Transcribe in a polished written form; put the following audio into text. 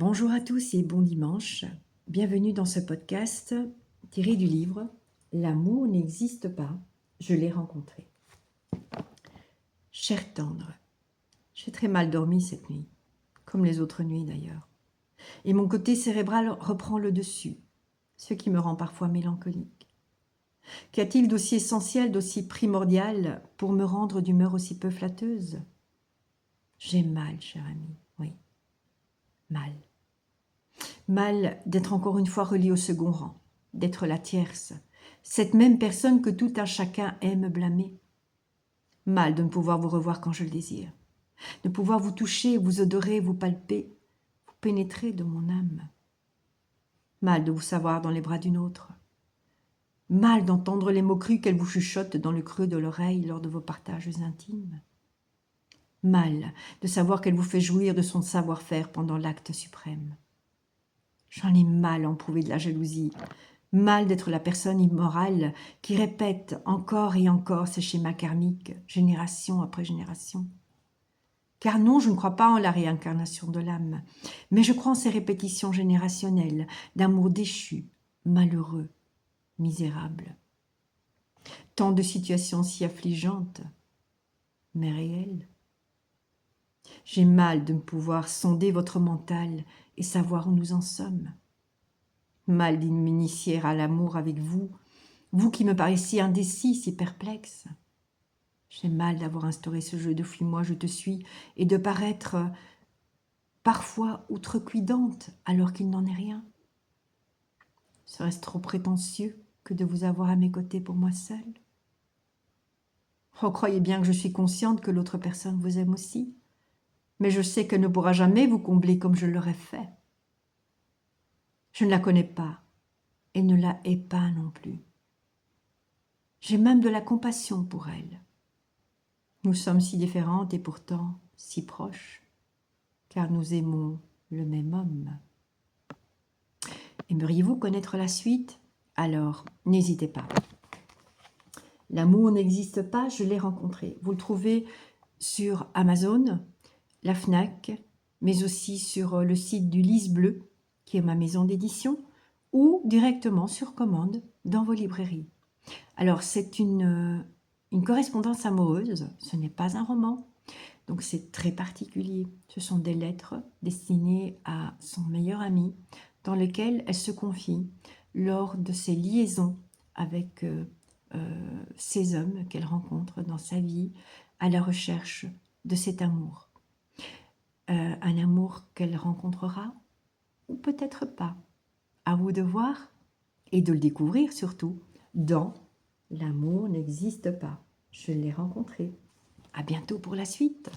Bonjour à tous et bon dimanche. Bienvenue dans ce podcast tiré du livre « L'amour n'existe pas, je l'ai rencontré ». Cher tendre, j'ai très mal dormi cette nuit, comme les autres nuits d'ailleurs. Et mon côté cérébral reprend le dessus, ce qui me rend parfois mélancolique. Qu'y a-t-il d'aussi essentiel, d'aussi primordial pour me rendre d'humeur aussi peu flatteuse? J'ai mal, cher ami, oui, mal. Mal d'être encore une fois reliée au second rang, d'être la tierce, cette même personne que tout un chacun aime blâmer. Mal de ne pouvoir vous revoir quand je le désire, de pouvoir vous toucher, vous odorer, vous palper, vous pénétrer de mon âme. Mal de vous savoir dans les bras d'une autre. Mal d'entendre les mots crus qu'elle vous chuchote dans le creux de l'oreille lors de vos partages intimes. Mal de savoir qu'elle vous fait jouir de son savoir-faire pendant l'acte suprême. J'en ai mal à éprouver de la jalousie, mal d'être la personne immorale qui répète encore et encore ces schémas karmiques, génération après génération. Car non, je ne crois pas en la réincarnation de l'âme, mais je crois en ces répétitions générationnelles d'amour déchu, malheureux, misérable. Tant de situations si affligeantes, mais réelles. J'ai mal de ne pouvoir sonder votre mental et savoir où nous en sommes. Mal de m'initier à l'amour avec vous, vous qui me paraissez indécis, si perplexe. J'ai mal d'avoir instauré ce jeu de fuis-moi, je te suis, et de paraître parfois outrecuidante alors qu'il n'en est rien. Serait-ce trop prétentieux que de vous avoir à mes côtés pour moi seule? Oh, croyez bien que je suis consciente que l'autre personne vous aime aussi, mais je sais qu'elle ne pourra jamais vous combler comme je l'aurais fait. Je ne la connais pas et ne la hais pas non plus. J'ai même de la compassion pour elle. Nous sommes si différentes et pourtant si proches, car nous aimons le même homme. Aimeriez-vous connaître la suite? Alors, n'hésitez pas. L'amour n'existe pas, je l'ai rencontré. Vous le trouvez sur Amazon, la Fnac, mais aussi sur le site du Lys Bleu, qui est ma maison d'édition, ou directement sur commande dans vos librairies. Alors, c'est une correspondance amoureuse, ce n'est pas un roman, donc c'est très particulier. Ce sont des lettres destinées à son meilleur ami, dans lesquelles elle se confie lors de ses liaisons avec ces hommes qu'elle rencontre dans sa vie, à la recherche de cet amour. Un amour qu'elle rencontrera, ou peut-être pas. À vous de voir, et de le découvrir surtout, dans « L'amour n'existe pas ». Je l'ai rencontré. À bientôt pour la suite.